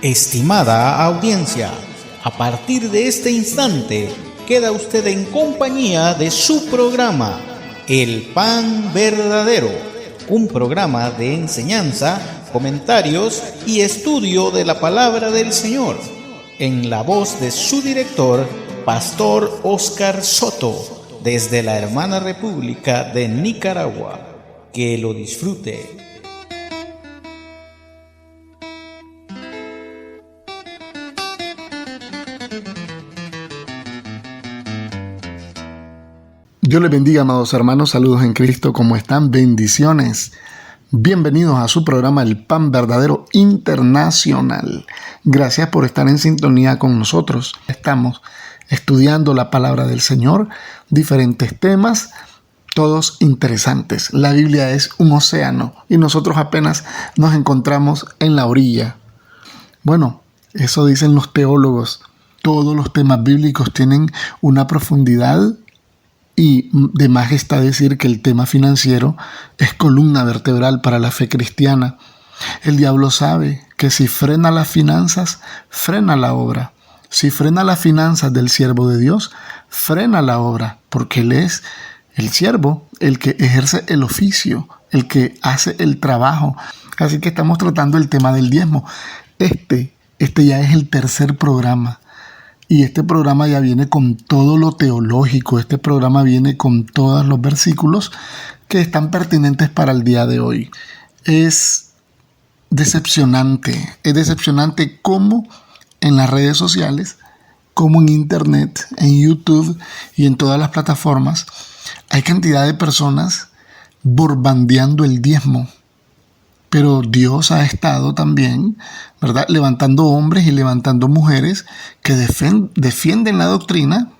Estimada audiencia, a partir de este instante queda usted en compañía de su programa, El Pan Verdadero, un programa de enseñanza, comentarios y estudio de la palabra del Señor, en la voz de su director, Pastor Oscar Soto, desde la hermana República de Nicaragua. Que lo disfrute. Dios les bendiga, amados hermanos, saludos en Cristo, ¿cómo están? Bendiciones. Bienvenidos a su programa El Pan Verdadero Internacional. Gracias por estar en sintonía con nosotros. Estamos estudiando la palabra del Señor, diferentes temas, todos interesantes. La Biblia es un océano y nosotros apenas nos encontramos en la orilla. Bueno, eso dicen los teólogos. Todos los temas bíblicos tienen una profundidad. Y de más está decir que el tema financiero es columna vertebral para la fe cristiana. El diablo sabe que si frena las finanzas, frena la obra. Si frena las finanzas del siervo de Dios, frena la obra, porque él es el siervo, el que ejerce el oficio, el que hace el trabajo. Así que estamos tratando el tema del diezmo. Este ya es el tercer programa. Y este programa ya viene con todo lo teológico. Este programa viene con todos los versículos que están pertinentes para el día de hoy. Es decepcionante cómo en las redes sociales, como en internet, en YouTube y en todas las plataformas, hay cantidad de personas borbandeando el diezmo. Pero Dios ha estado también, ¿verdad?, levantando hombres y levantando mujeres que defienden la doctrina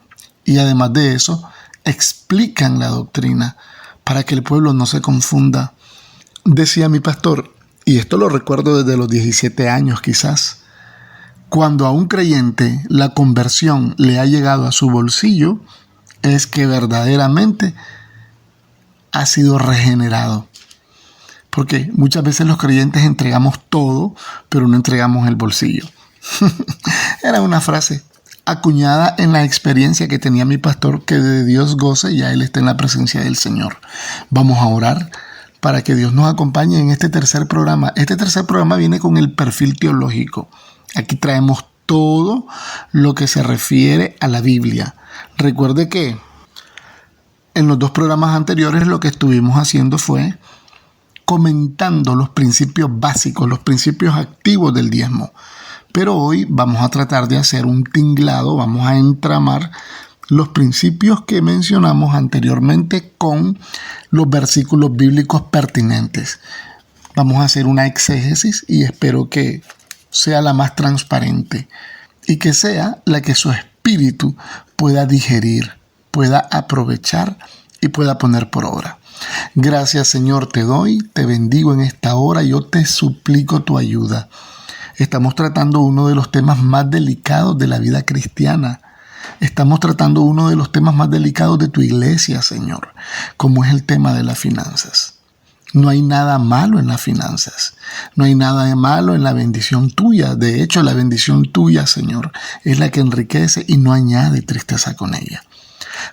y además de eso explican la doctrina para que el pueblo no se confunda. Decía mi pastor, y esto lo recuerdo desde los 17 años quizás, cuando a un creyente la conversión le ha llegado a su bolsillo, es que verdaderamente ha sido regenerado. Porque muchas veces los creyentes entregamos todo, pero no entregamos el bolsillo. Era una frase acuñada en la experiencia que tenía mi pastor, que de Dios goce y ya él está en la presencia del Señor. Vamos a orar para que Dios nos acompañe en este tercer programa. Este tercer programa viene con el perfil teológico. Aquí traemos todo lo que se refiere a la Biblia. Recuerde que en los dos programas anteriores lo que estuvimos haciendo fue comentando los principios básicos, los principios activos del diezmo. Pero hoy vamos a tratar de hacer un tinglado, vamos a entramar los principios que mencionamos anteriormente con los versículos bíblicos pertinentes. Vamos a hacer una exégesis y espero que sea la más transparente y que sea la que su espíritu pueda digerir, pueda aprovechar y pueda poner por obra. Gracias, Señor, te doy, te bendigo en esta hora, yo te suplico tu ayuda. Estamos tratando uno de los temas más delicados de la vida cristiana. Estamos tratando uno de los temas más delicados de tu iglesia, Señor, como es el tema de las finanzas. No hay nada malo en las finanzas, no hay nada de malo en la bendición tuya. De hecho, la bendición tuya, Señor, es la que enriquece y no añade tristeza con ella.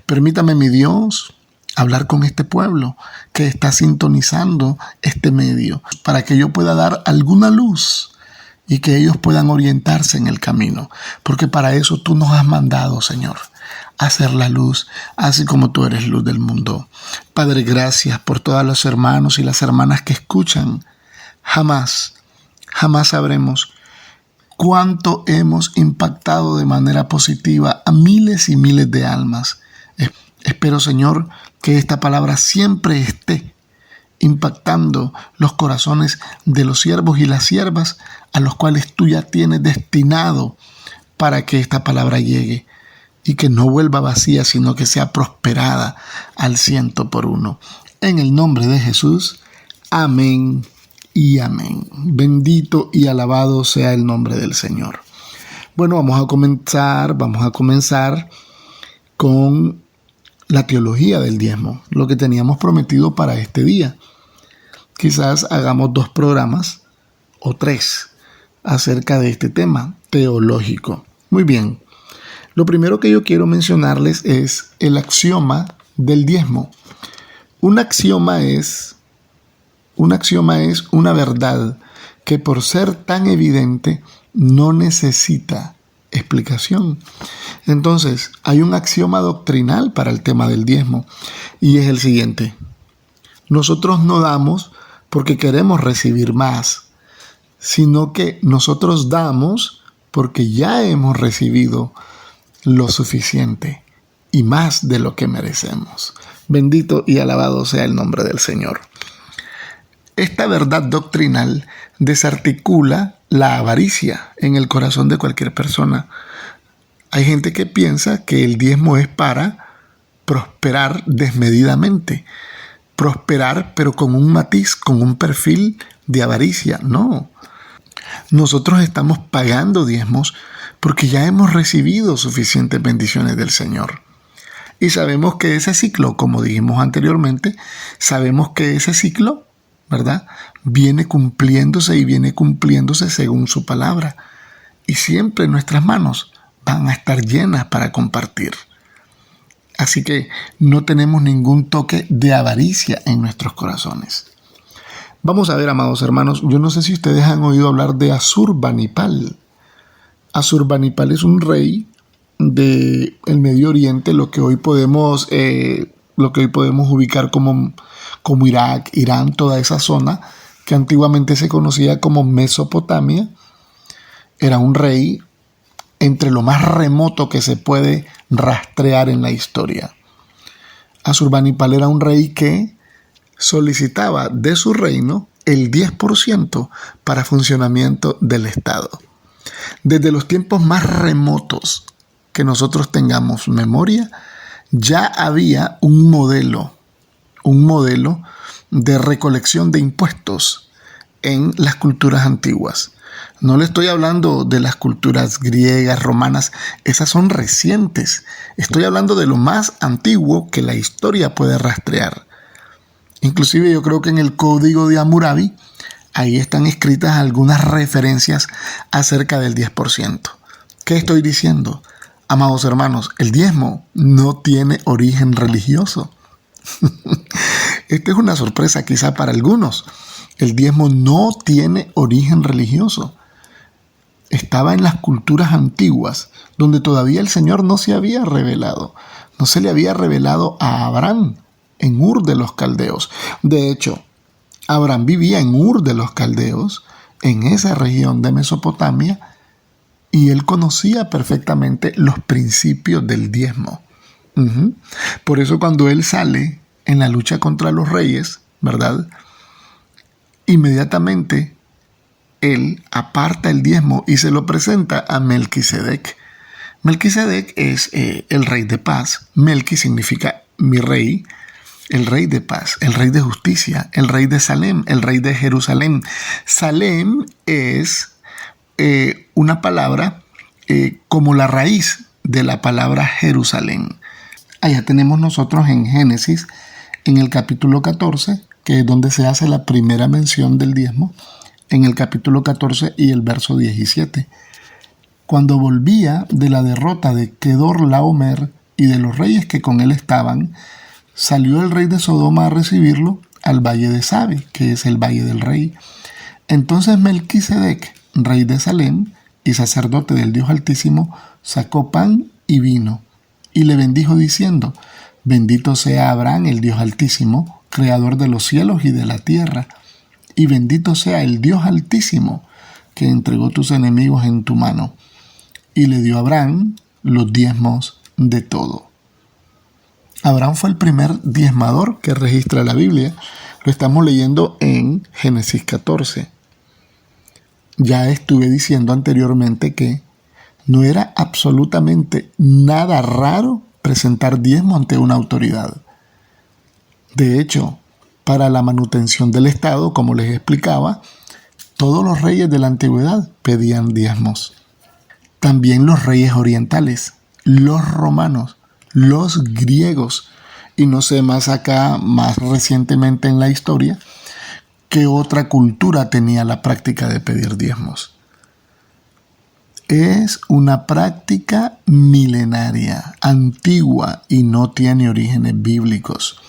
Permítame, mi Dios, hablar con este pueblo que está sintonizando este medio para que yo pueda dar alguna luz y que ellos puedan orientarse en el camino, porque para eso tú nos has mandado, Señor, a hacer la luz, así como tú eres luz del mundo. Padre, gracias por todos los hermanos y las hermanas que escuchan. Jamás sabremos cuánto hemos impactado de manera positiva a miles y miles de almas. Espero, Señor, que esta palabra siempre esté impactando los corazones de los siervos y las siervas a los cuales tú ya tienes destinado para que esta palabra llegue y que no vuelva vacía, sino que sea prosperada al 100%. En el nombre de Jesús, amén y amén. Bendito y alabado sea el nombre del Señor. Bueno, vamos a comenzar con la teología del diezmo, lo que teníamos prometido para este día. Quizás hagamos 2 programas o 3, acerca de este tema teológico. Muy bien, lo primero que yo quiero mencionarles es el axioma del diezmo. Un axioma es una verdad que por ser tan evidente no necesita explicación. Entonces, hay un axioma doctrinal para el tema del diezmo y es el siguiente: nosotros no damos porque queremos recibir más, sino que nosotros damos porque ya hemos recibido lo suficiente y más de lo que merecemos. Bendito y alabado sea el nombre del Señor. Esta verdad doctrinal desarticula la avaricia en el corazón de cualquier persona. Hay gente que piensa que el diezmo es para prosperar desmedidamente. Prosperar, pero con un matiz, con un perfil de avaricia. No. Nosotros estamos pagando diezmos porque ya hemos recibido suficientes bendiciones del Señor. Y sabemos que ese ciclo, como dijimos anteriormente, sabemos que ese ciclo, ¿verdad?, viene cumpliéndose según su palabra. Y siempre nuestras manos van a estar llenas para compartir. Así que no tenemos ningún toque de avaricia en nuestros corazones. Vamos a ver, amados hermanos, yo no sé si ustedes han oído hablar de Asurbanipal. Asurbanipal es un rey del Medio Oriente, lo que hoy podemos ubicar como Irak, Irán, toda esa zona que antiguamente se conocía como Mesopotamia. Era un rey entre lo más remoto que se puede rastrear en la historia. Asurbanipal era un rey que solicitaba de su reino el 10% para funcionamiento del Estado. Desde los tiempos más remotos que nosotros tengamos memoria, ya había un modelo de recolección de impuestos en las culturas antiguas. No le estoy hablando de las culturas griegas, romanas, esas son recientes. Estoy hablando de lo más antiguo que la historia puede rastrear. Inclusive yo creo que en el Código de Hammurabi, ahí están escritas algunas referencias acerca del 10%. ¿Qué estoy diciendo? Amados hermanos, el diezmo no tiene origen religioso. Esta es una sorpresa quizá para algunos. El diezmo no tiene origen religioso. Estaba en las culturas antiguas, donde todavía el Señor no se había revelado. No se le había revelado a Abraham en Ur de los Caldeos. De hecho, Abraham vivía en Ur de los Caldeos, en esa región de Mesopotamia, y él conocía perfectamente los principios del diezmo. Por eso cuando él sale en la lucha contra los reyes, ¿verdad?, inmediatamente él aparta el diezmo y se lo presenta a Melquisedec. Melquisedec es el rey de paz. Melqui significa mi rey, el rey de paz, el rey de justicia, el rey de Salem, el rey de Jerusalén. Salem es una palabra como la raíz de la palabra Jerusalén. Allá tenemos nosotros en Génesis, en el capítulo 14, que es donde se hace la primera mención del diezmo, en el capítulo 14 y el verso 17. Cuando volvía de la derrota de Kedorlaomer y de los reyes que con él estaban, salió el rey de Sodoma a recibirlo al valle de Sabe, que es el valle del rey. Entonces Melquisedec, rey de Salem y sacerdote del Dios Altísimo, sacó pan y vino y le bendijo diciendo: bendito sea Abraham, el Dios Altísimo, creador de los cielos y de la tierra, y bendito sea el Dios Altísimo, que entregó tus enemigos en tu mano. Y le dio a Abraham los diezmos de todo. Abraham fue el primer diezmador que registra la Biblia. Lo estamos leyendo en Génesis 14. Ya estuve diciendo anteriormente que no era absolutamente nada raro presentar diezmo ante una autoridad. De hecho, para la manutención del Estado, como les explicaba, todos los reyes de la antigüedad pedían diezmos. También los reyes orientales, los romanos, los griegos, y no sé más acá, más recientemente en la historia, qué otra cultura tenía la práctica de pedir diezmos. es una práctica milenaria, antigua y no tiene orígenes bíblicos.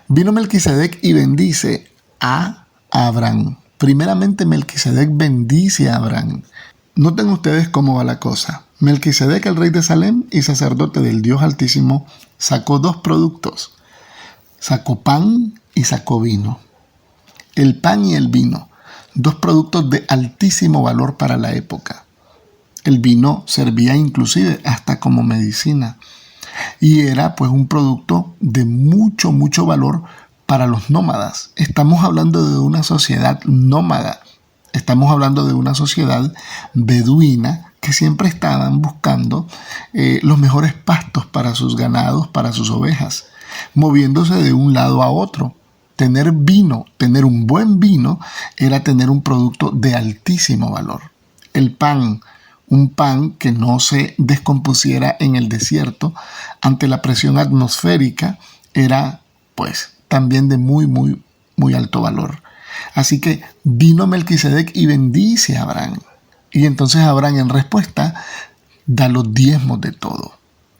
Vino Melquisedec y bendice a Abraham. Primeramente, Melquisedec bendice a Abraham. Noten ustedes cómo va la cosa. Melquisedec, el rey de Salem y sacerdote del Dios Altísimo, sacó 2 productos. Sacó pan y sacó vino. El pan y el vino, 2 productos de altísimo valor para la época. El vino servía inclusive hasta como medicina y era pues un producto de mucho valor para los nómadas. Estamos hablando de una sociedad nómada, estamos hablando de una sociedad beduina que siempre estaban buscando los mejores pastos para sus ganados, para sus ovejas, moviéndose de un lado a otro. Tener vino, tener un buen vino, era tener un producto de altísimo valor. El pan, un pan que no se descompusiera en el desierto ante la presión atmosférica, era pues también de muy alto valor. Así que vino Melquisedec y bendice a Abraham. Y entonces Abraham en respuesta da los diezmos de todo.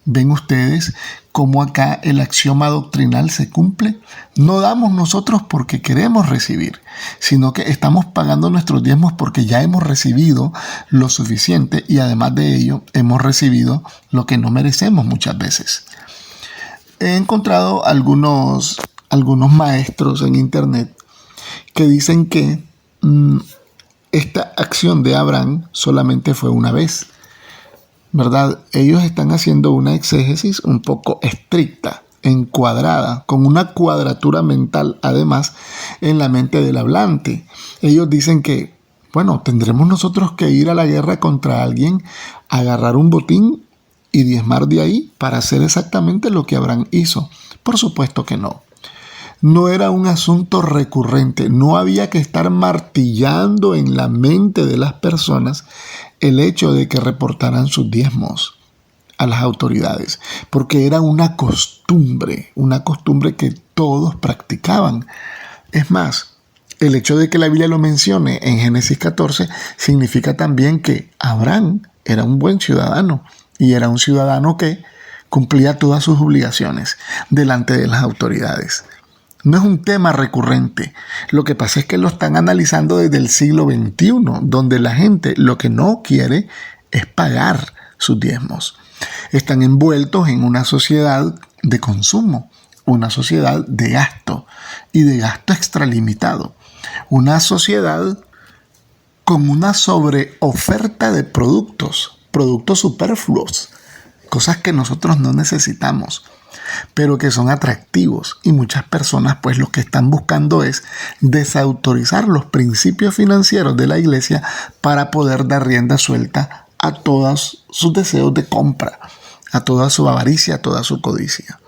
¿Ven ustedes cómo acá el axioma doctrinal se cumple? No damos nosotros porque queremos recibir, sino que estamos pagando nuestros diezmos porque ya hemos recibido lo suficiente y además de ello hemos recibido lo que no merecemos muchas veces. He encontrado algunos maestros en internet que dicen que esta acción de Abraham solamente fue una vez, ¿verdad? Ellos están haciendo una exégesis un poco estricta, encuadrada, con una cuadratura mental, además, en la mente del hablante. Ellos dicen que, bueno, tendremos nosotros que ir a la guerra contra alguien, agarrar un botín y diezmar de ahí para hacer exactamente lo que Abraham hizo. Por supuesto que no. No era un asunto recurrente, no había que estar martillando en la mente de las personas el hecho de que reportaran sus diezmos a las autoridades, porque era una costumbre que todos practicaban. Es más, el hecho de que la Biblia lo mencione en Génesis 14 significa también que Abraham era un buen ciudadano y era un ciudadano que cumplía todas sus obligaciones delante de las autoridades. No es un tema recurrente. Lo que pasa es que lo están analizando desde el siglo XXI, donde la gente lo que no quiere es pagar sus diezmos. Están envueltos en una sociedad de consumo, una sociedad de gasto y de gasto extralimitado. Una sociedad con una sobreoferta de productos superfluos, cosas que nosotros no necesitamos, pero que son atractivos, y muchas personas pues lo que están buscando es desautorizar los principios financieros de la iglesia para poder dar rienda suelta a todos sus deseos de compra, a toda su avaricia, a toda su codicia.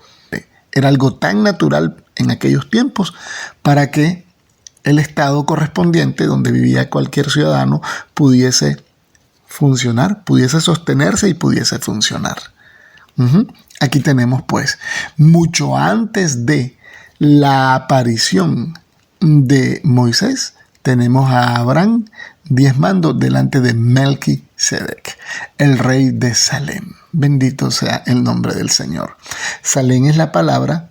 Era algo tan natural en aquellos tiempos para que el estado correspondiente donde vivía cualquier ciudadano pudiese funcionar, pudiese sostenerse y pudiese funcionar. Aquí tenemos pues, mucho antes de la aparición de Moisés, tenemos a Abraham diezmando delante de Melquisedec, el rey de Salem. Bendito sea el nombre del Señor. Salem es la palabra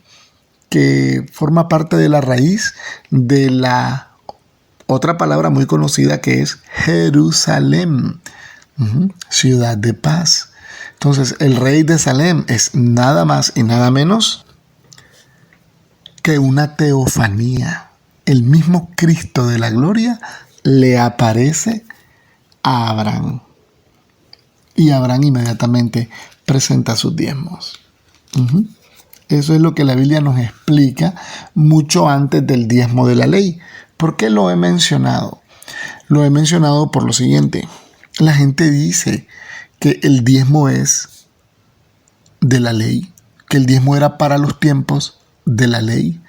que forma parte de la raíz de la otra palabra muy conocida que es Jerusalén, ciudad de paz. Entonces, el rey de Salem es nada más y nada menos que una teofanía. El mismo Cristo de la gloria le aparece a Abraham. Y Abraham inmediatamente presenta sus diezmos. Eso es lo que la Biblia nos explica mucho antes del diezmo de la ley. ¿Por qué lo he mencionado? Lo he mencionado por lo siguiente. La gente dice que el diezmo es de la ley, que el diezmo era para los tiempos de la ley.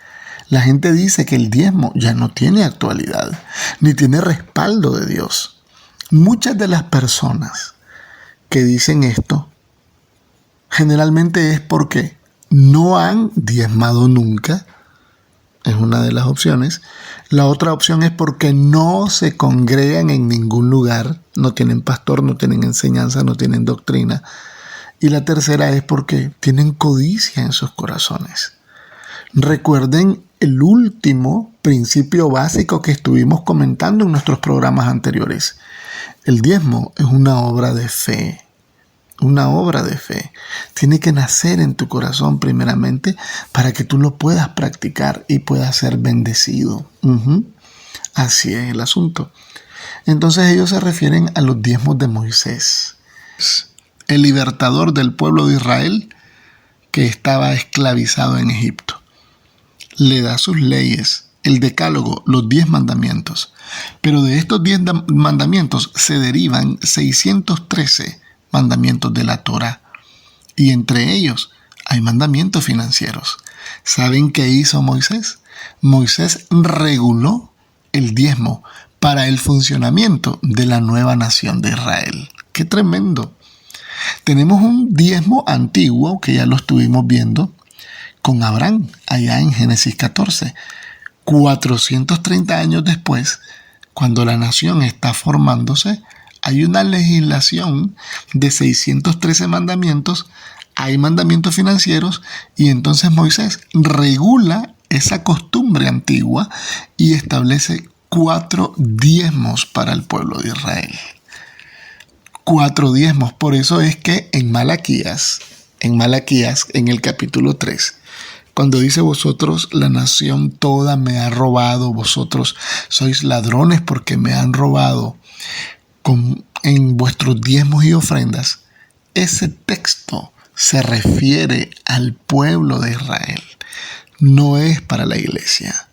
La gente dice que el diezmo ya no tiene actualidad, ni tiene respaldo de Dios. Muchas de las personas que dicen esto, generalmente es porque no han diezmado nunca, es una de las opciones. La otra opción es porque no se congregan en ningún lugar, no tienen pastor, no tienen enseñanza, no tienen doctrina. Y la tercera es porque tienen codicia en sus corazones. Recuerden el último principio básico que estuvimos comentando en nuestros programas anteriores. El diezmo es una obra de fe. Una obra de fe. Tiene que nacer en tu corazón primeramente para que tú lo puedas practicar y puedas ser bendecido. Así es el asunto. Entonces ellos se refieren a los diezmos de Moisés, el libertador del pueblo de Israel que estaba esclavizado en Egipto. Le da sus leyes, el decálogo, los 10 mandamientos. Pero de estos 10 mandamientos se derivan 613 mandamientos de la Torá. Y entre ellos hay mandamientos financieros. ¿Saben qué hizo Moisés? Moisés reguló el diezmo para el funcionamiento de la nueva nación de Israel. ¡Qué tremendo! Tenemos un diezmo antiguo que ya lo estuvimos viendo con Abraham, allá en Génesis 14. 430 años después, cuando la nación está formándose, hay una legislación de 613 mandamientos, hay mandamientos financieros, y entonces Moisés regula esa costumbre antigua y establece 4 diezmos para el pueblo de Israel. 4 diezmos. Por eso es que en Malaquías, en el capítulo 3, cuando dice vosotros, la nación toda me ha robado, vosotros sois ladrones porque me han robado en vuestros diezmos y ofrendas, ese texto se refiere al pueblo de Israel, no es para la iglesia.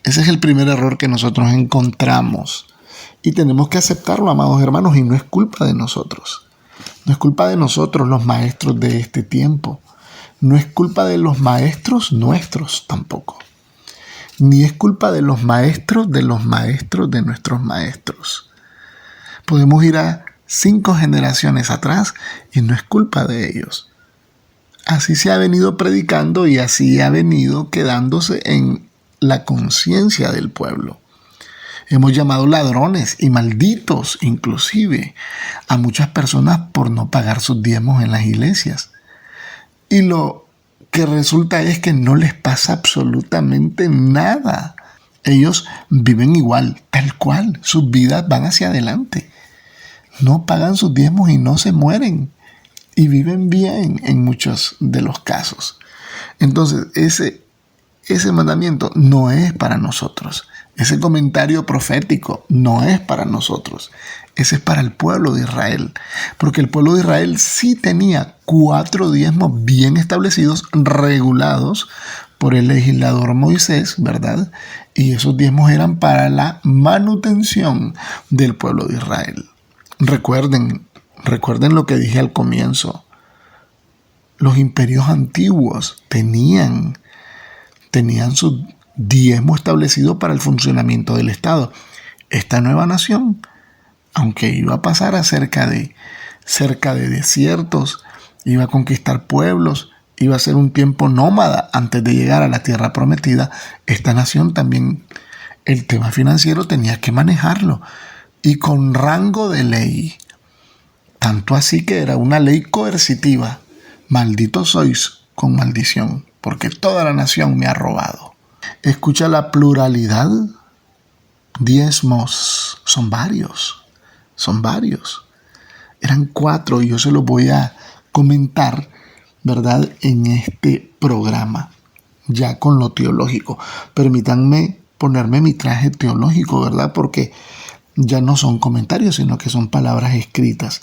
Ese es el primer error que nosotros encontramos y tenemos que aceptarlo, amados hermanos, y no es culpa de nosotros. No es culpa de nosotros los maestros de este tiempo. No es culpa de los maestros nuestros tampoco. Ni es culpa de los maestros de nuestros maestros. Podemos ir a 5 generaciones atrás y no es culpa de ellos. Así se ha venido predicando y así ha venido quedándose en la conciencia del pueblo. Hemos llamado ladrones y malditos inclusive a muchas personas por no pagar sus diezmos en las iglesias. Y lo que resulta es que no les pasa absolutamente nada. Ellos viven igual, tal cual. Sus vidas van hacia adelante. No pagan sus diezmos y no se mueren. Y viven bien en muchos de los casos. Entonces, ese mandamiento no es para nosotros. Ese comentario profético no es para nosotros. Ese es para el pueblo de Israel. Porque el pueblo de Israel sí tenía 4 diezmos bien establecidos, regulados por el legislador Moisés, ¿verdad? Y esos diezmos eran para la manutención del pueblo de Israel. Recuerden lo que dije al comienzo. Los imperios antiguos tenían su diezmo establecido para el funcionamiento del Estado. Esta nueva nación, aunque iba a pasar a cerca de desiertos, iba a conquistar pueblos, iba a ser un tiempo nómada antes de llegar a la tierra prometida, esta nación también, el tema financiero tenía que manejarlo, y con rango de ley. Tanto así que era una ley coercitiva. Malditos sois con maldición, porque toda la nación me ha robado. Escucha la pluralidad. Diezmos son varios. Eran 4 y yo se los voy a comentar, ¿verdad?, en este programa, ya con lo teológico. Permítanme ponerme mi traje teológico, ¿verdad?, porque ya no son comentarios, sino que son palabras escritas.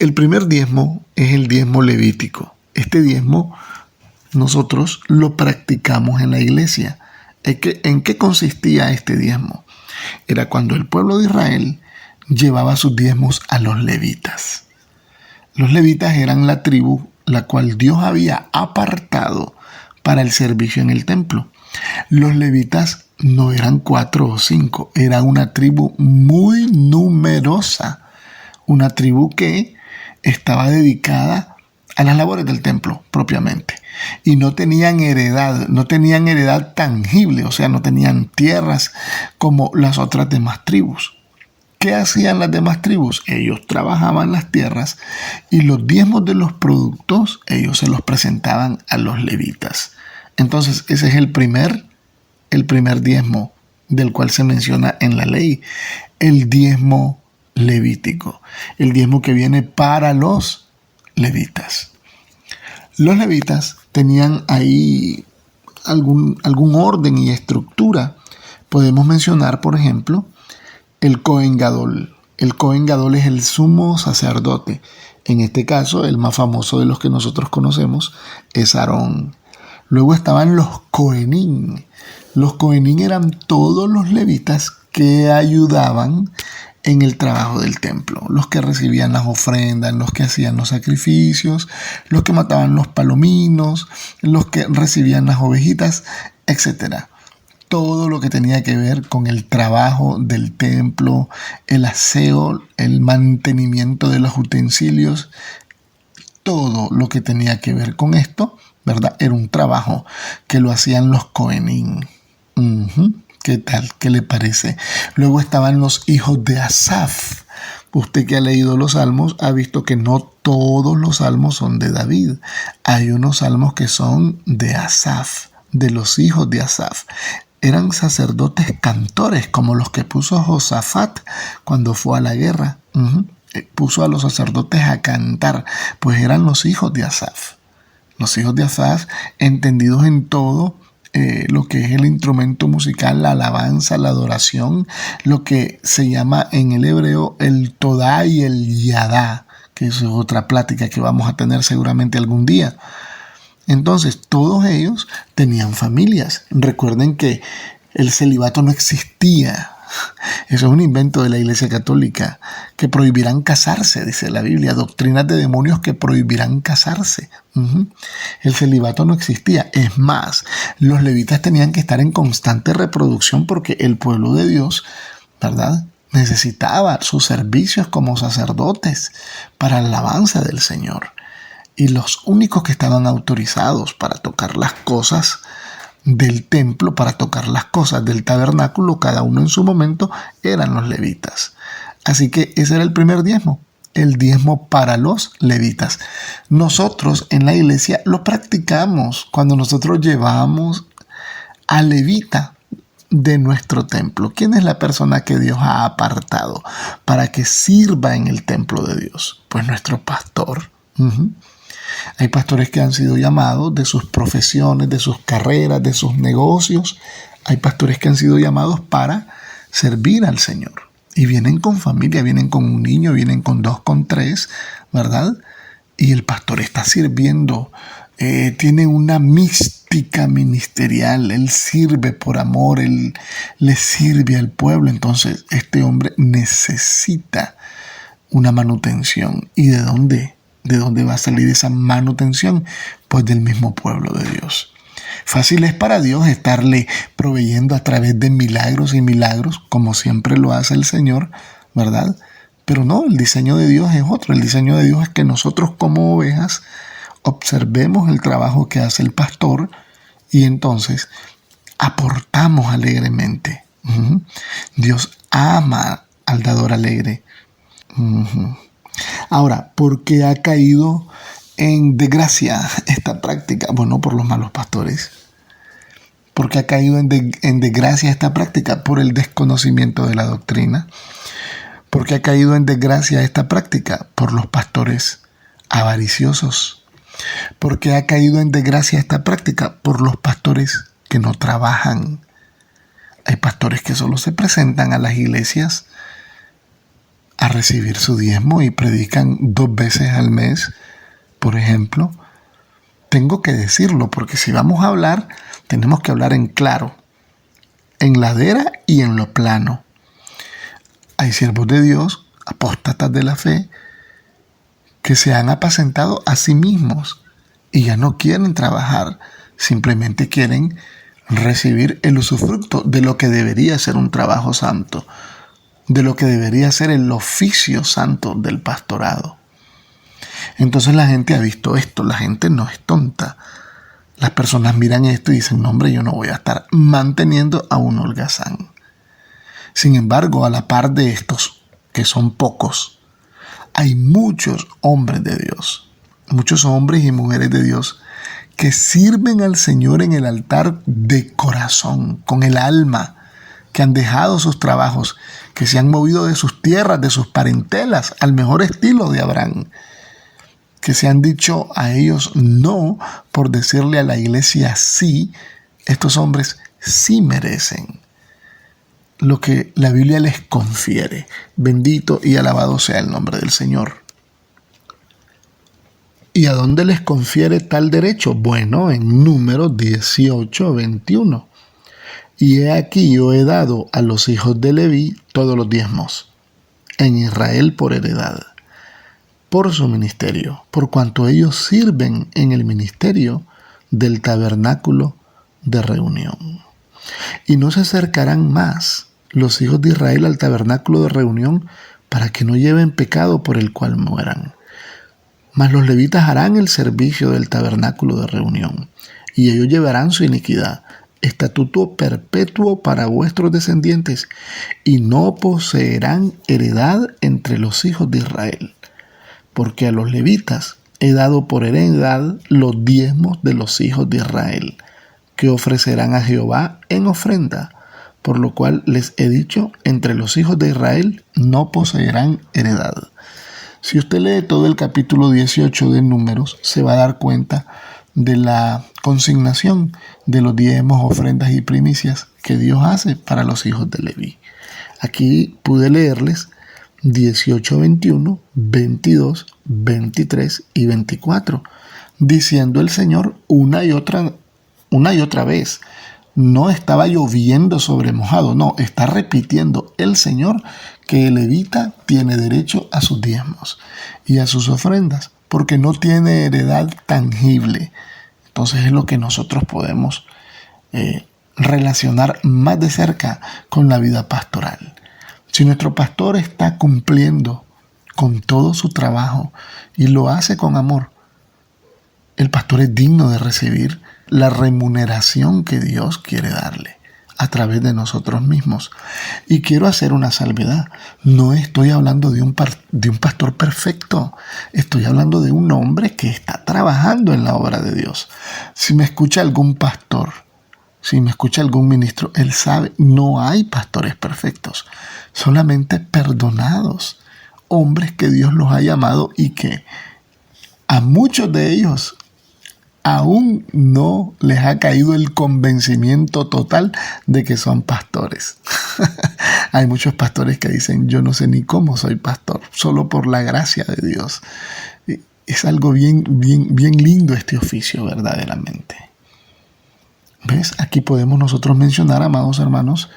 El primer diezmo es el diezmo levítico. Este diezmo nosotros lo practicamos en la iglesia. ¿En qué consistía este diezmo? Era cuando el pueblo de Israel llevaba sus diezmos a los levitas. Los levitas eran la tribu la cual Dios había apartado para el servicio en el templo. Los levitas no eran 4 o 5, era una tribu muy numerosa, una tribu que estaba dedicada a las labores del templo propiamente. y no tenían heredad tangible, o sea, no tenían tierras como las otras demás tribus. ¿Qué hacían las demás tribus? Ellos trabajaban las tierras y los diezmos de los productos ellos se los presentaban a los levitas. Entonces ese es el primer diezmo del cual se menciona en la ley, el diezmo levítico, el diezmo que viene para los levitas. Los levitas tenían ahí algún orden y estructura. Podemos mencionar, por ejemplo, el Cohen Gadol. El Cohen Gadol es el sumo sacerdote. En este caso, el más famoso de los que nosotros conocemos es Aarón. Luego estaban los Cohenim. Los Cohenim eran todos los levitas que ayudaban en el trabajo del templo, los que recibían las ofrendas, los que hacían los sacrificios, los que mataban los palominos, los que recibían las ovejitas, etc. Todo lo que tenía que ver con el trabajo del templo, el aseo, el mantenimiento de los utensilios, todo lo que tenía que ver con esto, ¿verdad? Era un trabajo que lo hacían los Cohenim. ¿Qué tal? ¿Qué le parece? Luego estaban los hijos de Asaf. Usted que ha leído los salmos ha visto que no todos los salmos son de David. Hay unos salmos que son de Asaf, de los hijos de Asaf. Eran sacerdotes cantores, como los que puso Josafat cuando fue a la guerra. Puso a los sacerdotes a cantar, pues eran los hijos de Asaf. Los hijos de Asaf, entendidos en todo lo que es el instrumento musical, la alabanza, la adoración, lo que se llama en el hebreo el Todá y el Yadá, que es otra plática que vamos a tener seguramente algún día. Entonces, todos ellos tenían familias. Recuerden que el celibato no existía. Eso es un invento de la Iglesia Católica, que prohibirán casarse, dice la Biblia, doctrinas de demonios que prohibirán casarse. El celibato no existía. Es más, los levitas tenían que estar en constante reproducción porque el pueblo de Dios, ¿verdad?, necesitaba sus servicios como sacerdotes para la alabanza del Señor. Y los únicos que estaban autorizados para tocar las cosas del templo, para tocar las cosas del tabernáculo, cada uno en su momento, eran los levitas. Así que ese era el primer diezmo, el diezmo para los levitas. Nosotros en la iglesia lo practicamos cuando nosotros llevamos al levita de nuestro templo. ¿Quién es la persona que Dios ha apartado para que sirva en el templo de Dios? Pues nuestro pastor. Hay pastores que han sido llamados de sus profesiones, de sus carreras, de sus negocios. Hay pastores que han sido llamados para servir al Señor. Y vienen con familia, vienen con un niño, vienen con 2, con 3, ¿verdad? Y el pastor está sirviendo. Tiene una mística ministerial. Él sirve por amor, él le sirve al pueblo. Entonces, este hombre necesita una manutención. ¿Y de dónde? ¿De dónde va a salir esa manutención? Pues del mismo pueblo de Dios. Fácil es para Dios estarle proveyendo a través de milagros y milagros, como siempre lo hace el Señor, ¿verdad? Pero no, el diseño de Dios es otro. El diseño de Dios es que nosotros como ovejas observemos el trabajo que hace el pastor y entonces aportamos alegremente. Dios ama al dador alegre. Ahora, ¿por qué ha caído en desgracia esta práctica? Bueno, por los malos pastores. ¿Por qué ha caído en desgracia esta práctica? Por el desconocimiento de la doctrina. ¿Por qué ha caído en desgracia esta práctica? Por los pastores avariciosos. ¿Por qué ha caído en desgracia esta práctica? Por los pastores que no trabajan. Hay pastores que solo se presentan a las iglesias a recibir su diezmo y predican 2 veces al mes, por ejemplo. Tengo que decirlo porque si vamos a hablar, tenemos que hablar en claro, en ladera y en lo plano. Hay siervos de Dios, apóstatas de la fe, que se han apacentado a sí mismos y ya no quieren trabajar, simplemente quieren recibir el usufructo de lo que debería ser un trabajo santo, de lo que debería ser el oficio santo del pastorado. Entonces la gente ha visto esto, la gente no es tonta. Las personas miran esto y dicen, no hombre, yo no voy a estar manteniendo a un holgazán. Sin embargo, a la par de estos, que son pocos, hay muchos hombres de Dios, muchos hombres y mujeres de Dios que sirven al Señor en el altar de corazón, con el alma, que han dejado sus trabajos, que se han movido de sus tierras, de sus parentelas, al mejor estilo de Abraham, que se han dicho a ellos no por decirle a la iglesia sí. Estos hombres sí merecen lo que la Biblia les confiere. Bendito y alabado sea el nombre del Señor. ¿Y a dónde les confiere tal derecho? Bueno, en Números 18, 21. Y he aquí yo he dado a los hijos de Leví todos los diezmos en Israel por heredad, por su ministerio, por cuanto ellos sirven en el ministerio del tabernáculo de reunión. Y no se acercarán más los hijos de Israel al tabernáculo de reunión para que no lleven pecado por el cual mueran. Mas los levitas harán el servicio del tabernáculo de reunión, y ellos llevarán su iniquidad, estatuto perpetuo para vuestros descendientes, y no poseerán heredad entre los hijos de Israel. Porque a los levitas he dado por heredad los diezmos de los hijos de Israel, que ofrecerán a Jehová en ofrenda, por lo cual les he dicho, entre los hijos de Israel no poseerán heredad. Si usted lee todo el capítulo 18 de Números, se va a dar cuenta de la consignación de los diezmos, ofrendas y primicias que Dios hace para los hijos de Leví. Aquí pude leerles 18, 21, 22, 23 y 24, diciendo el Señor una y otra vez. No estaba lloviendo sobre mojado, no, está repitiendo el Señor que el levita tiene derecho a sus diezmos y a sus ofrendas, porque no tiene heredad tangible. Entonces es lo que nosotros podemos relacionar más de cerca con la vida pastoral. Si nuestro pastor está cumpliendo con todo su trabajo y lo hace con amor, el pastor es digno de recibir la remuneración que Dios quiere darle a través de nosotros mismos. Y quiero hacer una salvedad. No estoy hablando de un pastor perfecto. Estoy hablando de un hombre que está trabajando en la obra de Dios. Si me escucha algún pastor, si me escucha algún ministro, él sabe, no hay pastores perfectos, solamente perdonados, hombres que Dios los ha llamado y que a muchos de ellos aún no les ha caído el convencimiento total de que son pastores. Hay muchos pastores que dicen, yo no sé ni cómo soy pastor, solo por la gracia de Dios. Es algo bien lindo este oficio, verdaderamente. ¿Ves? Aquí podemos nosotros mencionar, amados hermanos,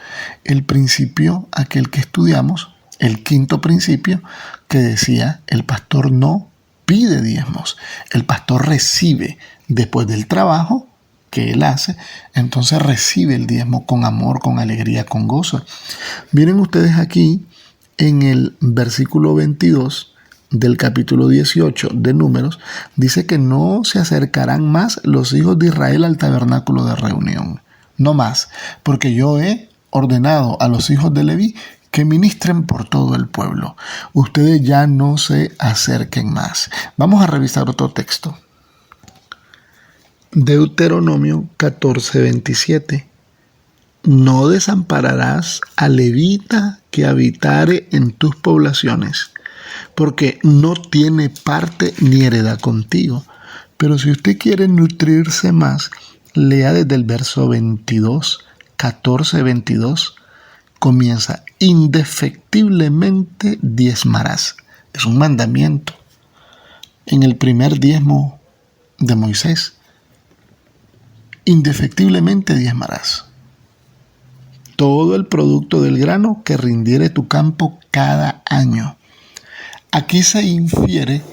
el principio, aquel que estudiamos, el quinto principio, que decía, el pastor no pide diezmos, el pastor recibe después del trabajo que él hace, entonces recibe el diezmo con amor, con alegría, con gozo. Miren ustedes aquí en el versículo 22 del capítulo 18 de Números, dice que no se acercarán más los hijos de Israel al tabernáculo de reunión, no más, porque yo he ordenado a los hijos de Leví que ministren por todo el pueblo. Ustedes ya no se acerquen más. Vamos a revisar otro texto. Deuteronomio 14:27. No desampararás al levita que habitare en tus poblaciones, porque no tiene parte ni heredad contigo. Pero si usted quiere nutrirse más, lea desde el verso 22, 14:22. Comienza, indefectiblemente diezmarás. Es un mandamiento. En el primer diezmo de Moisés, indefectiblemente diezmarás todo el producto del grano que rindiere tu campo cada año. Aquí se infiere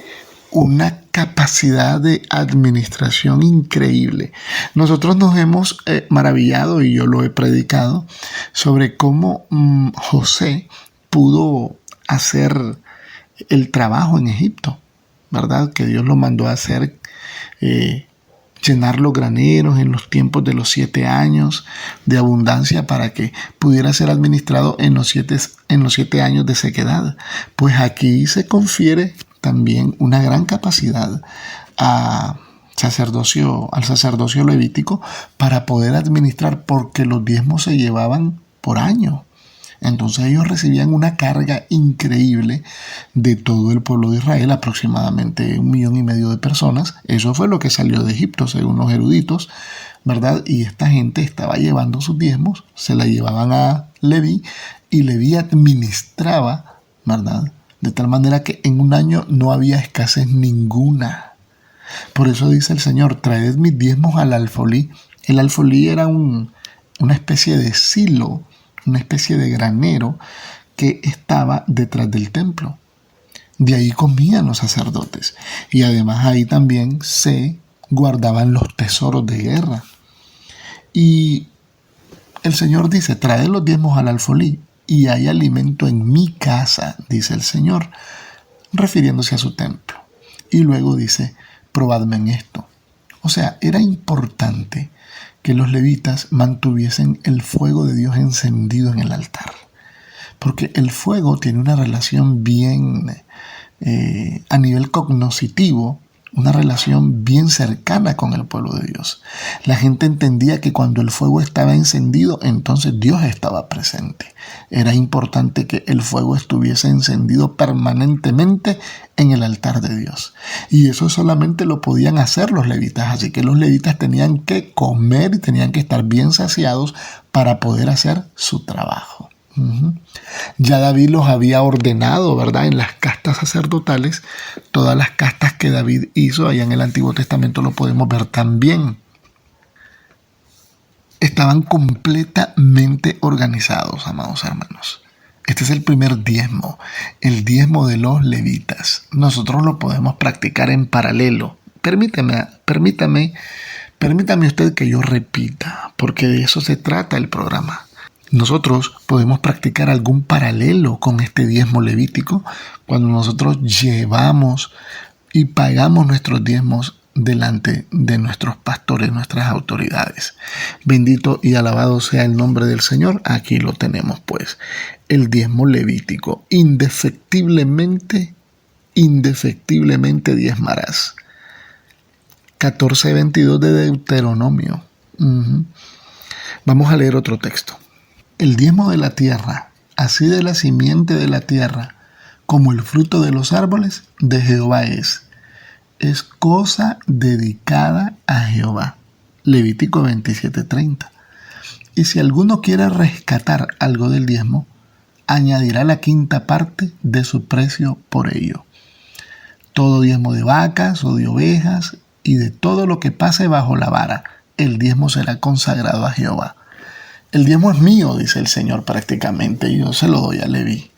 una capacidad de administración increíble. Nosotros nos hemos maravillado, y yo lo he predicado, sobre cómo José pudo hacer el trabajo en Egipto, ¿verdad? Que Dios lo mandó a hacer llenar los graneros en los tiempos de los 7 años de abundancia para que pudiera ser administrado en los 7 años de sequedad. Pues aquí se confiere también una gran capacidad al sacerdocio levítico para poder administrar, porque los diezmos se llevaban por año. Entonces ellos recibían una carga increíble de todo el pueblo de Israel, aproximadamente 1,5 millones de personas. Eso fue lo que salió de Egipto, según los eruditos, ¿verdad? Y esta gente estaba llevando sus diezmos, se la llevaban a Leví, y Leví administraba, ¿verdad? De tal manera que en un año no había escasez ninguna. Por eso dice el Señor: traed mis diezmos al alfolí. El alfolí era una especie de silo, una especie de granero que estaba detrás del templo. De ahí comían los sacerdotes. Y además ahí también se guardaban los tesoros de guerra. Y el Señor dice: traed los diezmos al alfolí y hay alimento en mi casa, dice el Señor, refiriéndose a su templo. Y luego dice: probadme en esto. O sea, era importante que los levitas mantuviesen el fuego de Dios encendido en el altar, porque el fuego tiene una relación bien a nivel cognoscitivo, una relación bien cercana con el pueblo de Dios. La gente entendía que cuando el fuego estaba encendido, entonces Dios estaba presente. Era importante que el fuego estuviese encendido permanentemente en el altar de Dios. Y eso solamente lo podían hacer los levitas. Así que los levitas tenían que comer y tenían que estar bien saciados para poder hacer su trabajo. Ya David los había ordenado, ¿verdad? En las castas sacerdotales, todas las castas que David hizo allá en el Antiguo Testamento lo podemos ver también. Estaban completamente organizados, amados hermanos. Este es el primer diezmo, el diezmo de los levitas. Nosotros lo podemos practicar en paralelo. Permítame usted que yo repita, porque de eso se trata el programa. Nosotros podemos practicar algún paralelo con este diezmo levítico cuando nosotros llevamos y pagamos nuestros diezmos delante de nuestros pastores, nuestras autoridades. Bendito y alabado sea el nombre del Señor. Aquí lo tenemos pues, el diezmo levítico. Indefectiblemente diezmarás. 14:22 de Deuteronomio. Vamos a leer otro texto. El diezmo de la tierra, así de la simiente de la tierra, como el fruto de los árboles, de Jehová es cosa dedicada a Jehová. Levítico 27:30. Y si alguno quiere rescatar algo del diezmo, añadirá la 5ª parte de su precio por ello. Todo diezmo de vacas o de ovejas y de todo lo que pase bajo la vara, el diezmo será consagrado a Jehová. El diezmo es mío, dice el Señor prácticamente, y yo se lo doy a Leví.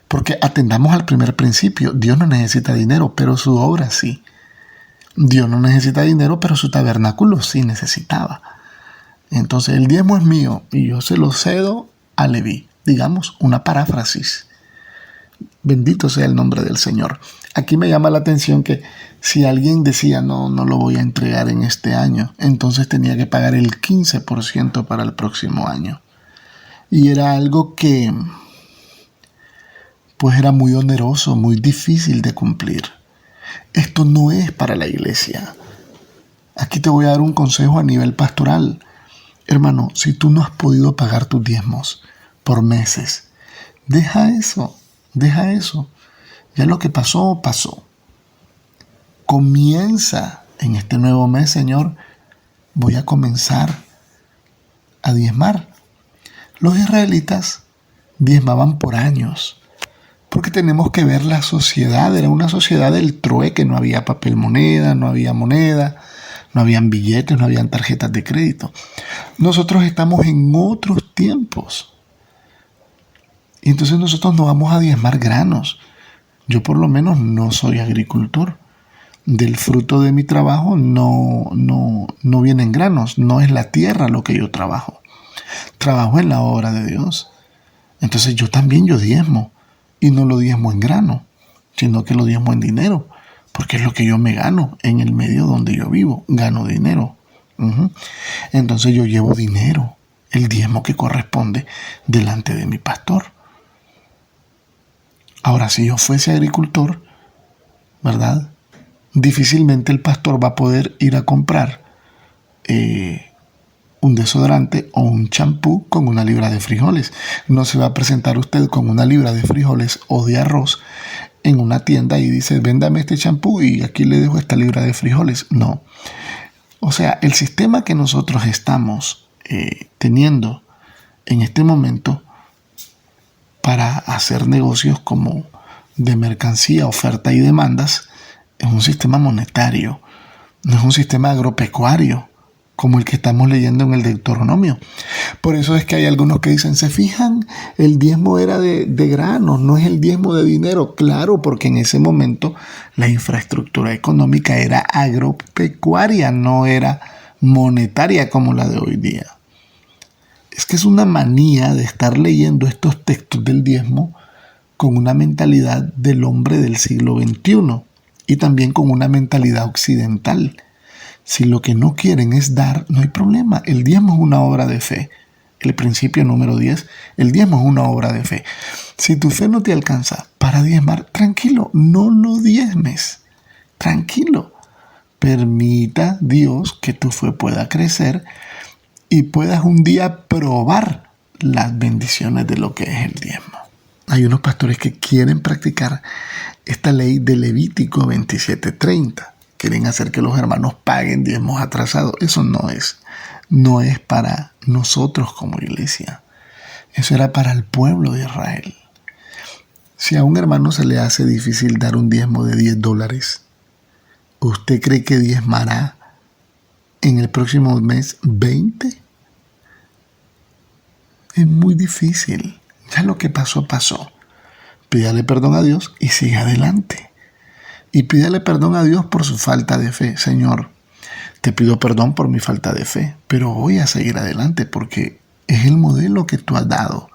Porque atendamos al primer principio. Dios no necesita dinero, pero su obra sí. Dios no necesita dinero, pero su tabernáculo sí necesitaba. Entonces el diezmo es mío y yo se lo cedo a Leví. Digamos, una paráfrasis. Bendito sea el nombre del Señor. Aquí me llama la atención que si alguien decía no lo voy a entregar en este año, entonces tenía que pagar el 15% para el próximo año. Y era algo que pues era muy oneroso, muy difícil de cumplir. Esto no es para la iglesia. Aquí te voy a dar un consejo a nivel pastoral. Hermano, si tú no has podido pagar tus diezmos por meses, deja eso. Ya lo que pasó, pasó. Comienza en este nuevo mes, Señor, voy a comenzar a diezmar. Los israelitas diezmaban por años, porque tenemos que ver la sociedad. Era una sociedad del trueque, no había papel moneda, no habían billetes, no habían tarjetas de crédito. Nosotros estamos en otros tiempos. Y entonces nosotros no vamos a diezmar granos. Yo por lo menos no soy agricultor. Del fruto de mi trabajo no vienen granos. No es la tierra lo que yo trabajo. Trabajo en la obra de Dios. Entonces yo diezmo. Y no lo diezmo en grano, sino que lo diezmo en dinero. porque es lo que yo me gano en el medio donde yo vivo, gano dinero. Entonces yo llevo dinero, el diezmo que corresponde delante de mi pastor. Ahora, si yo fuese agricultor, ¿verdad? Difícilmente el pastor va a poder ir a comprar un desodorante o un champú con una libra de frijoles. No se va a presentar usted con una libra de frijoles o de arroz en una tienda y dice, véndame este champú y aquí le dejo esta libra de frijoles. No. O sea, el sistema que nosotros estamos teniendo en este momento para hacer negocios como de mercancía, oferta y demandas es un sistema monetario, no es un sistema agropecuario como el que estamos leyendo en el Deuteronomio. Por eso es que hay algunos que dicen, ¿se fijan? El diezmo era de granos, no es el diezmo de dinero. Claro, porque en ese momento la infraestructura económica era agropecuaria, no era monetaria como la de hoy día. Es que es una manía de estar leyendo estos textos del diezmo con una mentalidad del hombre del siglo XXI y también con una mentalidad occidental. Si lo que no quieren es dar, no hay problema. El diezmo es una obra de fe. El principio número 10, el diezmo es una obra de fe. Si tu fe no te alcanza para diezmar, tranquilo, no lo diezmes. Tranquilo. Permita Dios que tu fe pueda crecer y puedas un día probar las bendiciones de lo que es el diezmo. Hay unos pastores que quieren practicar esta ley de Levítico 27:30. Quieren hacer que los hermanos paguen diezmos atrasados. Eso no es para nosotros como iglesia. Eso era para el pueblo de Israel. Si a un hermano se le hace difícil dar un diezmo de $10, ¿usted cree que diezmará en el próximo mes 20? Es muy difícil. Ya lo que pasó, pasó. Pídale perdón a Dios y sigue adelante. Y pídale perdón a Dios por su falta de fe. Señor, te pido perdón por mi falta de fe, pero voy a seguir adelante porque es el modelo que tú has dado.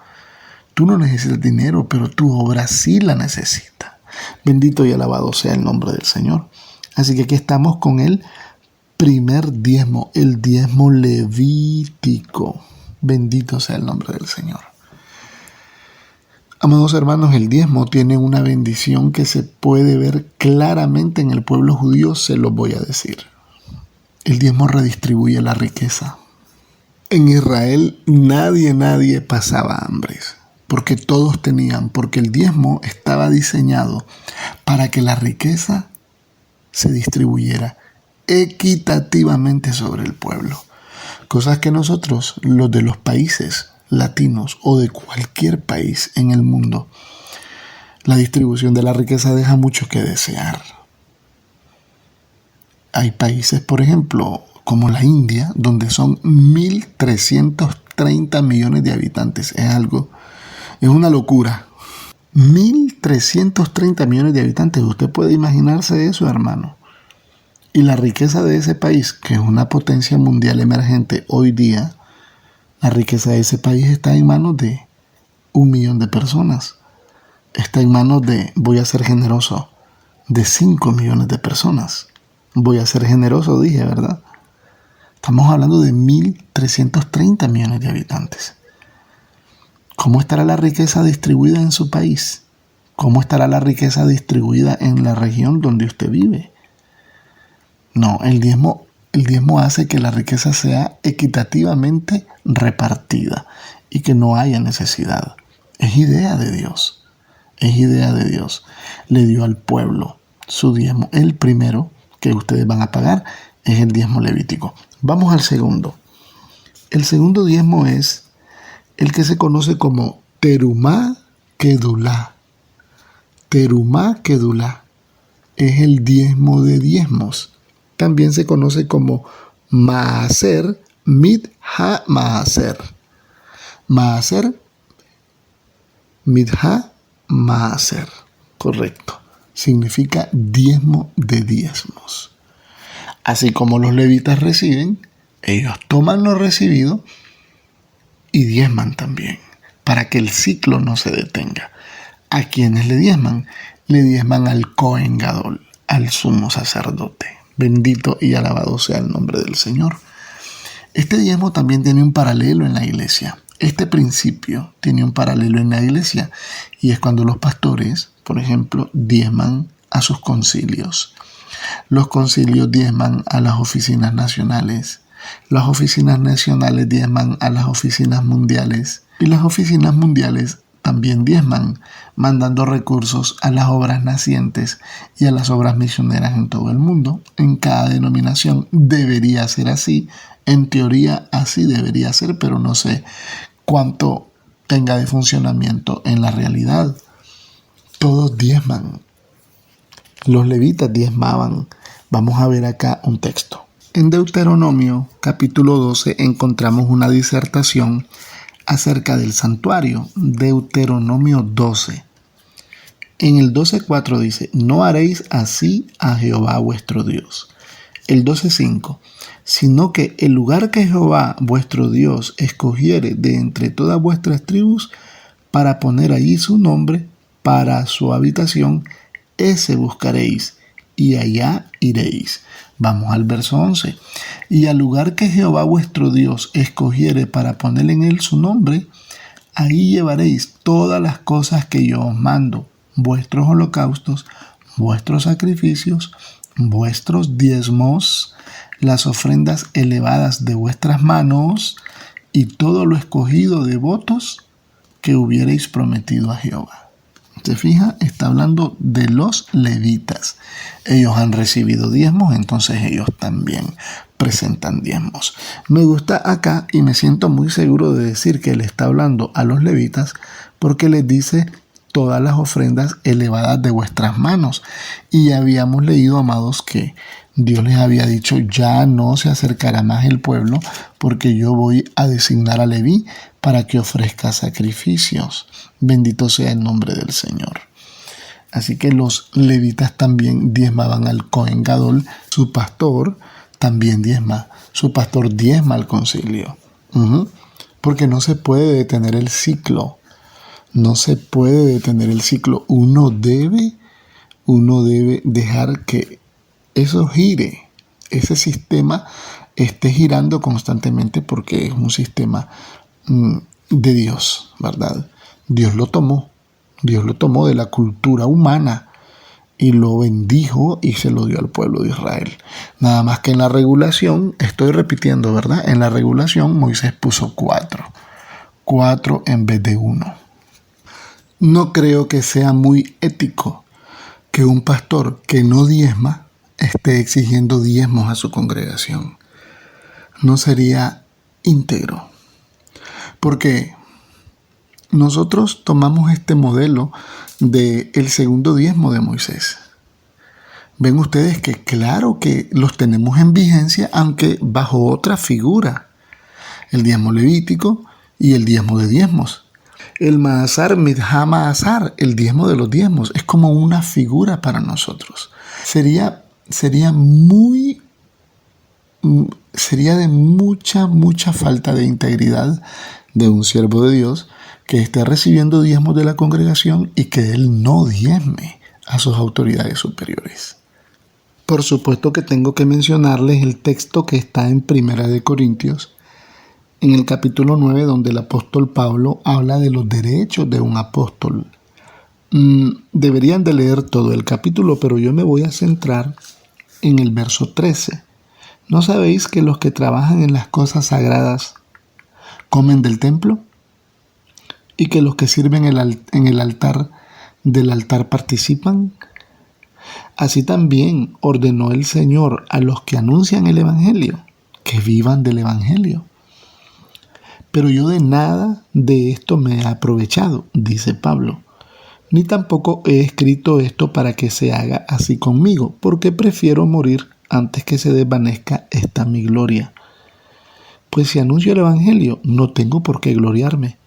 Tú no necesitas dinero, pero tu obra sí la necesita. Bendito y alabado sea el nombre del Señor. Así que aquí estamos con el primer diezmo, el diezmo levítico. Bendito sea el nombre del Señor. Amados hermanos, el diezmo tiene una bendición que se puede ver claramente en el pueblo judío, se los voy a decir. El diezmo redistribuye la riqueza. En Israel nadie pasaba hambres, porque todos tenían, porque el diezmo estaba diseñado para que la riqueza se distribuyera equitativamente sobre el pueblo. Cosas que nosotros, los de los países latinos o de cualquier país en el mundo, la distribución de la riqueza deja mucho que desear. Hay países, por ejemplo, como la India, donde son 1.330 millones de habitantes. Es una locura. 1.330 millones de habitantes. Usted puede imaginarse eso, hermano. Y la riqueza de ese país, que es una potencia mundial emergente hoy día, la riqueza de ese país está en manos de 1 millón de personas. Está en manos de, voy a ser generoso, de 5 millones de personas. Voy a ser generoso, dije, ¿verdad? Estamos hablando de 1.330 millones de habitantes. ¿Cómo estará la riqueza distribuida en su país? ¿Cómo estará la riqueza distribuida en la región donde usted vive? No, el diezmo hace que la riqueza sea equitativamente repartida y que no haya necesidad. Es idea de Dios. Es idea de Dios. Le dio al pueblo su diezmo. El primero que ustedes van a pagar es el diezmo levítico. Vamos al segundo. El segundo diezmo es el que se conoce como Terumá Kedulá. Terumá Kedulá es el diezmo de diezmos. También se conoce como Maaser Midha Maaser. Maaser Midha Maaser. Correcto. Significa diezmo de diezmos. Así como los levitas reciben, ellos toman lo recibido y diezman también, para que el ciclo no se detenga. ¿A quiénes le diezman? Le diezman al Cohen Gadol, al sumo sacerdote. Bendito y alabado sea el nombre del Señor. Este diezmo también tiene un paralelo en la iglesia. Este principio tiene un paralelo en la iglesia y es cuando los pastores, por ejemplo, diezman a sus concilios. Los concilios diezman a las oficinas nacionales. Las oficinas nacionales diezman a las oficinas mundiales. Y las oficinas mundiales también diezman, mandando recursos a las obras nacientes y a las obras misioneras en todo el mundo. En cada denominación debería ser así. En teoría así debería ser, pero no sé cuánto tenga de funcionamiento en la realidad. Todos diezman. Los levitas diezmaban. Vamos a ver acá un texto. En Deuteronomio capítulo 12 encontramos una disertación acerca del santuario. Deuteronomio 12. En el 12:4 dice: no haréis así a Jehová vuestro Dios. El 12:5: sino que el lugar que Jehová vuestro Dios escogiere de entre todas vuestras tribus para poner allí su nombre para su habitación, ese buscaréis y allá iréis. Vamos al verso 11. Y al lugar que Jehová vuestro Dios escogiere para poner en él su nombre, ahí llevaréis todas las cosas que yo os mando, vuestros holocaustos, vuestros sacrificios, vuestros diezmos, las ofrendas elevadas de vuestras manos y todo lo escogido de votos que hubierais prometido a Jehová. ¿Se fija? Está hablando de los levitas. Ellos han recibido diezmos, entonces ellos también presentan diezmos. Me gusta acá y me siento muy seguro de decir que él está hablando a los levitas porque les dice todas las ofrendas elevadas de vuestras manos. Y ya habíamos leído, amados, que Dios les había dicho: ya no se acercará más el pueblo porque yo voy a designar a Leví para que ofrezca sacrificios. Bendito sea el nombre del Señor. Así que los levitas también diezmaban al Cohen Gadol. Su pastor también diezma. Su pastor diezma al concilio. Porque no se puede detener el ciclo. No se puede detener el ciclo. Uno debe dejar que eso gire. Ese sistema esté girando constantemente porque es un sistema de Dios, ¿verdad? Dios lo tomó de la cultura humana y lo bendijo y se lo dio al pueblo de Israel. Nada más que en la regulación, estoy repitiendo, ¿verdad? En la regulación Moisés puso 4 en vez de 1. No creo que sea muy ético que un pastor que no diezma esté exigiendo diezmos a su congregación. No sería íntegro. Porque nosotros tomamos este modelo del segundo diezmo de Moisés. Ven ustedes que claro que los tenemos en vigencia, aunque bajo otra figura. El diezmo levítico y el diezmo de diezmos. El Maasar Midha Maasar, el diezmo de los diezmos, es como una figura para nosotros. Sería de mucha falta de integridad de un siervo de Dios que esté recibiendo diezmos de la congregación y que él no diezme a sus autoridades superiores. Por supuesto que tengo que mencionarles el texto que está en Primera de Corintios, en el capítulo 9, donde el apóstol Pablo habla de los derechos de un apóstol. Deberían de leer todo el capítulo, pero yo me voy a centrar en el verso 13. ¿No sabéis que los que trabajan en las cosas sagradas comen del templo? ¿Y que los que sirven en el altar del altar participan? Así también ordenó el Señor a los que anuncian el Evangelio, que vivan del Evangelio. Pero yo de nada de esto me he aprovechado, dice Pablo, ni tampoco he escrito esto para que se haga así conmigo, porque prefiero morir antes que se desvanezca esta mi gloria. Pues si anuncio el Evangelio, no tengo por qué gloriarme,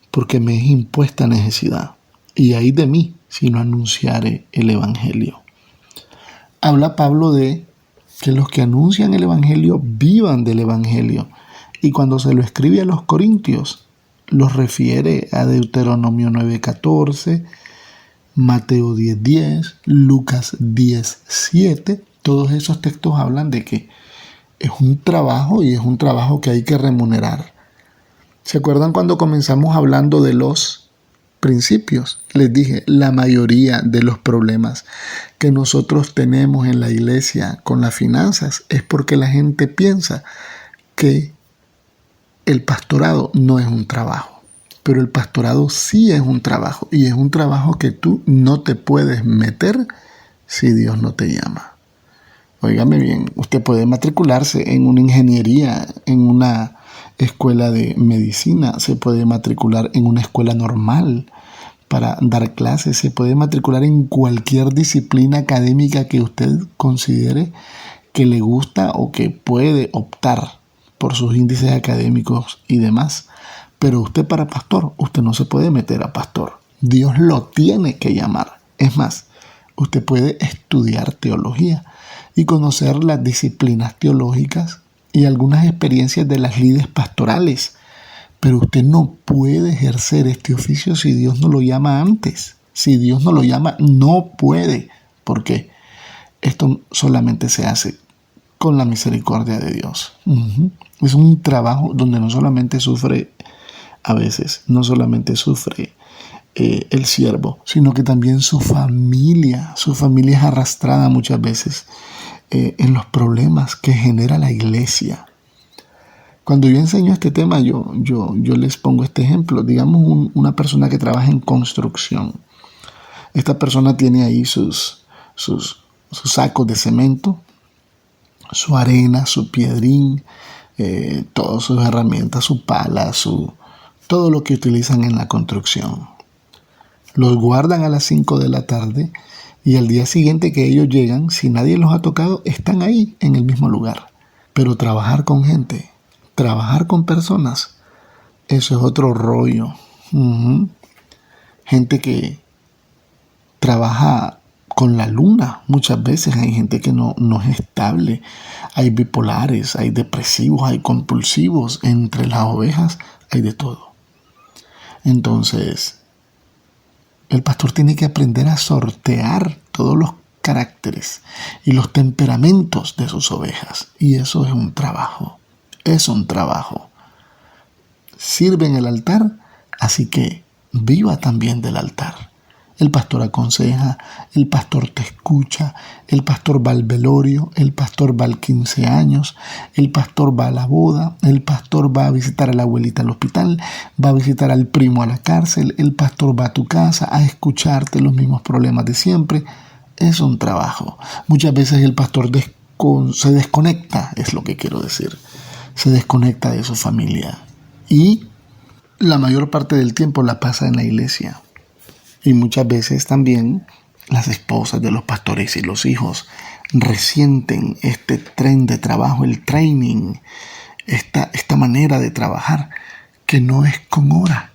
porque me es impuesta necesidad, y ay de mí si no anunciare el Evangelio. Habla Pablo de que los que anuncian el Evangelio vivan del Evangelio, y cuando se lo escribe a los corintios, los refiere a Deuteronomio 9:14, Mateo 10:10, Lucas 10:7. Todos esos textos hablan de que es un trabajo y es un trabajo que hay que remunerar. ¿Se acuerdan cuando comenzamos hablando de los principios? Les dije, la mayoría de los problemas que nosotros tenemos en la iglesia con las finanzas es porque la gente piensa que el pastorado no es un trabajo. Pero el pastorado sí es un trabajo, y es un trabajo que tú no te puedes meter si Dios no te llama. Óigame bien, usted puede matricularse en una ingeniería, en una escuela de medicina, se puede matricular en una escuela normal para dar clases, se puede matricular en cualquier disciplina académica que usted considere que le gusta o que puede optar por sus índices académicos y demás. Pero usted, para pastor, usted no se puede meter a pastor. Dios lo tiene que llamar. Es más, usted puede estudiar teología y conocer las disciplinas teológicas y algunas experiencias de las lides pastorales. Pero usted no puede ejercer este oficio si Dios no lo llama antes. Si Dios no lo llama, no puede. ¿Por qué? Esto solamente se hace con la misericordia de Dios. Es un trabajo donde no solamente sufre, a veces, no solamente sufre el siervo, sino que también su familia es arrastrada muchas veces en los problemas que genera la iglesia. Cuando yo enseño este tema, yo les pongo este ejemplo. Digamos una persona que trabaja en construcción. Esta persona tiene ahí sus sacos de cemento, su arena, su piedrín, todas sus herramientas, su pala, todo lo que utilizan en la construcción. Los guardan a las 5 de la tarde y al día siguiente que ellos llegan, si nadie los ha tocado, están ahí en el mismo lugar. Pero trabajar con gente, trabajar con personas, eso es otro rollo. Gente que trabaja con la luna, muchas veces hay gente que no es estable, hay bipolares, hay depresivos, hay compulsivos, entre las ovejas hay de todo. Entonces, el pastor tiene que aprender a sortear todos los caracteres y los temperamentos de sus ovejas, y eso es un trabajo, Sirve en el altar, así que viva también del altar. El pastor aconseja, el pastor te escucha, el pastor va al velorio, el pastor va al 15 años, el pastor va a la boda, el pastor va a visitar a la abuelita al hospital, va a visitar al primo a la cárcel, el pastor va a tu casa a escucharte los mismos problemas de siempre. Es un trabajo. Muchas veces el pastor se desconecta, es lo que quiero decir. Se desconecta de su familia y la mayor parte del tiempo la pasa en la iglesia. Y muchas veces también las esposas de los pastores y los hijos resienten este tren de trabajo, el training, esta manera de trabajar que no es con hora.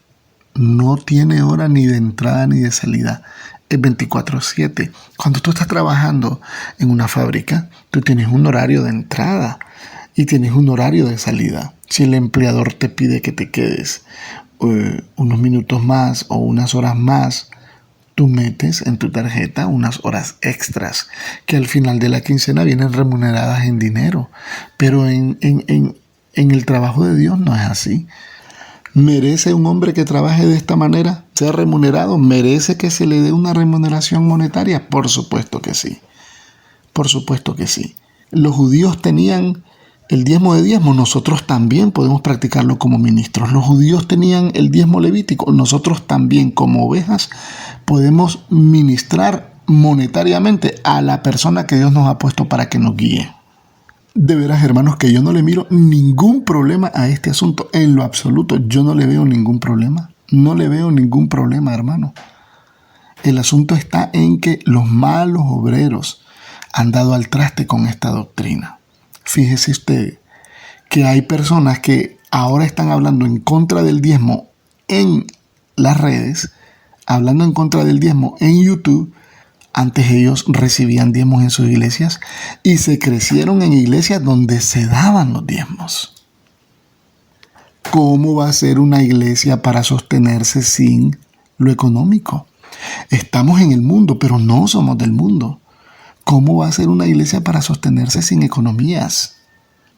No tiene hora ni de entrada ni de salida. Es 24/7. Cuando tú estás trabajando en una fábrica, tú tienes un horario de entrada y tienes un horario de salida. Si el empleador te pide que te quedes unos minutos más o unas horas más, tú metes en tu tarjeta unas horas extras que al final de la quincena vienen remuneradas en dinero. Pero en el trabajo de Dios no es así. ¿Merece un hombre que trabaje de esta manera ser remunerado? ¿Merece que se le dé una remuneración monetaria? Por supuesto que sí. Por supuesto que sí. Los judíos tenían el diezmo de diezmo, nosotros también podemos practicarlo como ministros. Los judíos tenían el diezmo levítico, nosotros también como ovejas podemos ministrar monetariamente a la persona que Dios nos ha puesto para que nos guíe. De veras, hermanos, que yo no le miro ningún problema a este asunto. En lo absoluto, yo no le veo ningún problema. No le veo ningún problema, hermano. El asunto está en que los malos obreros han dado al traste con esta doctrina. Fíjese usted que hay personas que ahora están hablando en contra del diezmo en las redes, hablando en contra del diezmo en YouTube. Antes ellos recibían diezmos en sus iglesias y se crecieron en iglesias donde se daban los diezmos. ¿Cómo va a ser una iglesia para sostenerse sin lo económico? Estamos en el mundo, pero no somos del mundo. ¿Cómo va a ser una iglesia para sostenerse sin economías?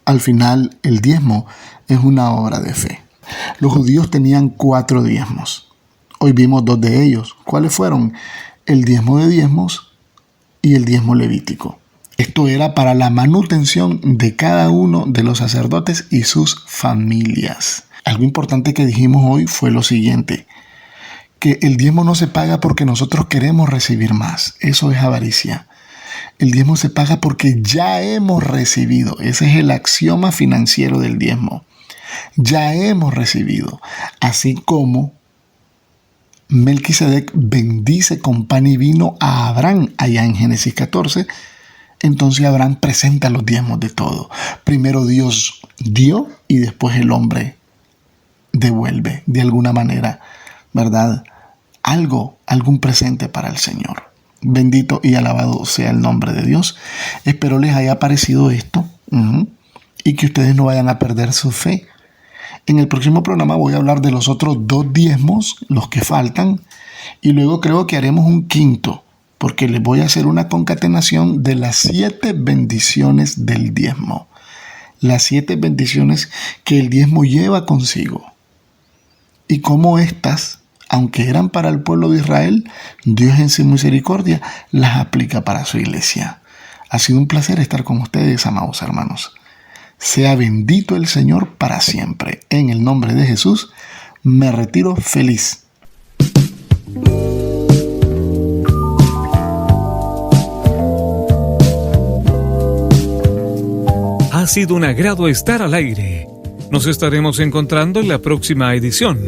Al final, el diezmo es una obra de fe. Los judíos tenían 4 diezmos. Hoy vimos 2 de ellos. ¿Cuáles fueron? El diezmo de diezmos y el diezmo levítico. Esto era para la manutención de cada uno de los sacerdotes y sus familias. Algo importante que dijimos hoy fue lo siguiente, que el diezmo no se paga porque nosotros queremos recibir más. Eso es avaricia. El diezmo se paga porque ya hemos recibido. Ese es el axioma financiero del diezmo. Ya hemos recibido. Así como Melquisedec bendice con pan y vino a Abraham allá en Génesis 14. Entonces Abraham presenta los diezmos de todo. Primero Dios dio y después el hombre devuelve de alguna manera, ¿verdad? Algún presente para el Señor. Bendito y alabado sea el nombre de Dios. Espero les haya parecido esto y que ustedes no vayan a perder su fe. En el próximo programa voy a hablar de los otros 2 diezmos, los que faltan, y luego creo que haremos un quinto, porque les voy a hacer una concatenación de las 7 bendiciones del diezmo. Las 7 bendiciones que el diezmo lleva consigo. Y cómo estas, aunque eran para el pueblo de Israel, Dios en su misericordia las aplica para su iglesia. Ha sido un placer estar con ustedes, amados hermanos. Sea bendito el Señor para siempre. En el nombre de Jesús, me retiro feliz. Ha sido un agrado estar al aire. Nos estaremos encontrando en la próxima edición.